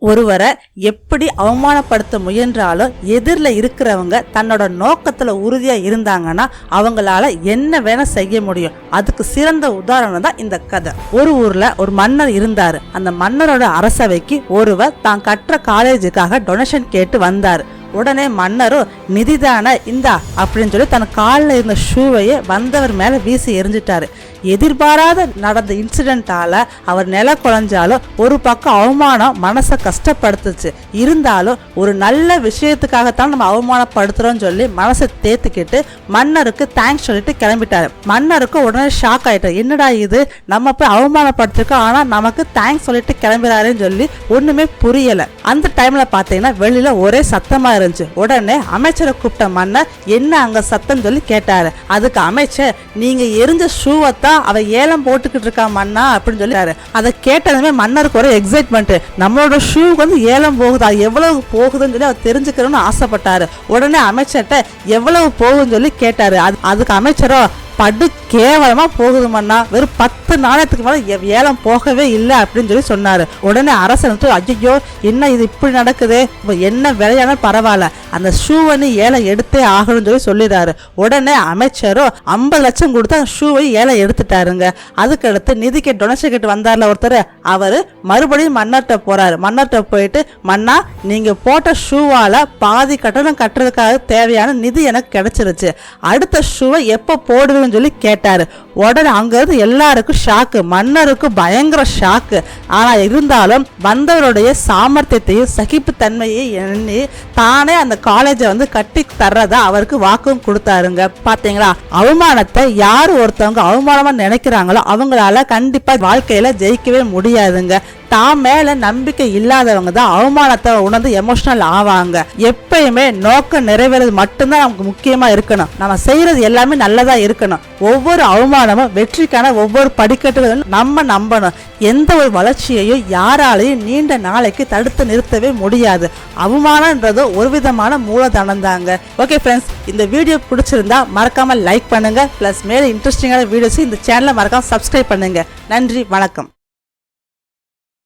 ஒருவரை எப்படி அவமானப்படுத்த முயன்றாலும் எதிரில் இருக்கிறவங்க தன்னோட நோக்கத்துல உறுதியா இருந்தாங்கன்னா அவங்களால என்ன வேணா செய்ய முடியும். அதுக்கு சிறந்த உதாரணம் தான் இந்த கதை. ஒரு ஊர்ல ஒரு மன்னர் இருந்தாரு. அந்த மன்னரோட அரசவைக்கு ஒருவர் தான் கற்ற காலேஜுக்காக டொனேஷன் கேட்டு வந்தாரு. உடனே மன்னரும் நிதிதான இந்தா அப்படின்னு சொல்லி தன் காலில் இருந்த ஷூவையே வந்தவர் மேல வீசி எரிஞ்சிட்டாரு. எதிர்பாராத நடந்த இன்சிடென்ட்டால அவர் நில குலைஞ்சாலும் ஒரு பக்கம் அவமானம் மனசை கஷ்டப்படுத்துச்சு. இருந்தாலும் ஒரு நல்ல விஷயத்துக்காகத்தான் நம்ம அவமானப்படுத்துறோம்னு சொல்லி மனசை தேத்துக்கிட்டு மன்னருக்கு தேங்க்ஸ் சொல்லிட்டு கிளம்பிட்டாரு. மன்னருக்கு உடனே ஷாக் ஆயிட்டாரு. என்னடா இது, நம்ம போய் அவமானப்படுத்திருக்கோம், ஆனா நமக்கு தேங்க்ஸ் சொல்லிட்டு கிளம்புறாருன்னு சொல்லி ஒண்ணுமே புரியல. அந்த டைம்ல பாத்தீங்கன்னா வெளியில ஒரே சத்தமா இருந்துச்சு. உடனே அமைச்சரை கூப்பிட்ட மன்னர் என்ன அங்க சத்தம் சொல்லி கேட்டாரு. அதுக்கு அமைச்சர், நீங்க எரிஞ்ச ஷூவத்தான் அவ ஏலம் போட்டுக்கிட்டு இருக்கா மன்னா அப்படின்னு சொல்லிட்டாரு. அதை கேட்டதுமே மன்னருக்கு ஒரு எக்ஸைட்மெண்ட். நம்மளோட ஷூ வந்து ஏலம் போகுதா, எவ்வளவு போகுதுன்னு சொல்லி அவர் தெரிஞ்சுக்கணும்னு ஆசைப்பட்டாரு. உடனே அமைச்சர்கிட்ட எவ்வளவு போகுதுன்னு சொல்லி கேட்டாரு. அதுக்கு அமைச்சரோ, படு கேவலமா போகுது மன்னா, வெறும் 10 நாணயத்துக்கு மேல ஏலம் போகவே இல்லை அப்படின்னு சொல்லி சொன்னாரு. உடனே அரசன் ஐயோ என்ன இது இப்படி நடக்குது, என்ன விலையான பரவாயில்ல, அந்த ஷூவை ஏலம் எடுத்தே ஆகணும்னு சொல்லி சொல்லிடுறாரு. உடனே அமைச்சரும் 50 லட்சம் கொடுத்து அந்த ஷூவை ஏலம் எடுத்துட்டாருங்க. அதுக்கடுத்து நிதிக்கு டொனேஷன் கிட்ட வந்தார்ல ஒருத்தர், அவரு மறுபடியும் மன்னர்கிட்ட போறாரு. மன்னர்கிட்ட போயிட்டு, மன்னா நீங்க போட்ட ஷூவால பாதி கட்டணம் கட்டுறதுக்காக தேவையான நிதி எனக்கு கிடைச்சிருச்சு, அடுத்த ஷூவை எப்ப போடுவேன்னு சொல்லி கேட்டாரு. உடனே அங்க இருந்து எல்லாருக்கும் ஷாக்கு, மன்னருக்கு பயங்கர ஷாக்கு. ஆனா இருந்தாலும் வந்தவருடைய சாமர்த்தியத்தையும் சகிப்பு தன்மையை எண்ணி தானே அந்த காலேஜை வந்து கட்டி தர்றதா அவருக்கு வாக்கும் கொடுத்தாருங்க. பாத்தீங்களா, அவமானத்தை யாரு ஒருத்தவங்க அவமானமா நினைக்கிறாங்களோ அவங்களால கண்டிப்பா வாழ்க்கையில ஜெயிக்கவே முடியாதுங்க. தான் மேல நம்பிக்கை இல்லாதவங்க தான் அவமானத்தை உணர்ந்து எமோஷனல் ஆவாங்க. எப்பயுமே நோக்கம் நிறைவேறது மட்டும்தான் நமக்கு முக்கியமா இருக்கணும். நம்ம செய்யறது எல்லாமே நல்லதா இருக்கணும். ஒவ்வொரு அவமானமும் வெற்றிக்கான ஒவ்வொரு படிக்கட்டுகளும் நம்ம நம்பணும். எந்த ஒரு வளர்ச்சியையும் யாராலையும் நீண்ட நாளைக்கு தடுத்து நிறுத்தவே முடியாது. அவமானம்ன்றது ஒரு விதமான மூலதனம் தாங்க. ஓகே ஃப்ரெண்ட்ஸ், இந்த வீடியோ பிடிச்சிருந்தா மறக்காம லைக் பண்ணுங்க. பிளஸ் மேல இன்ட்ரெஸ்டிங்கான வீடியோஸ் இந்த சேனலை மறக்காம சப்ஸ்கிரைப் பண்ணுங்க. நன்றி, வணக்கம்.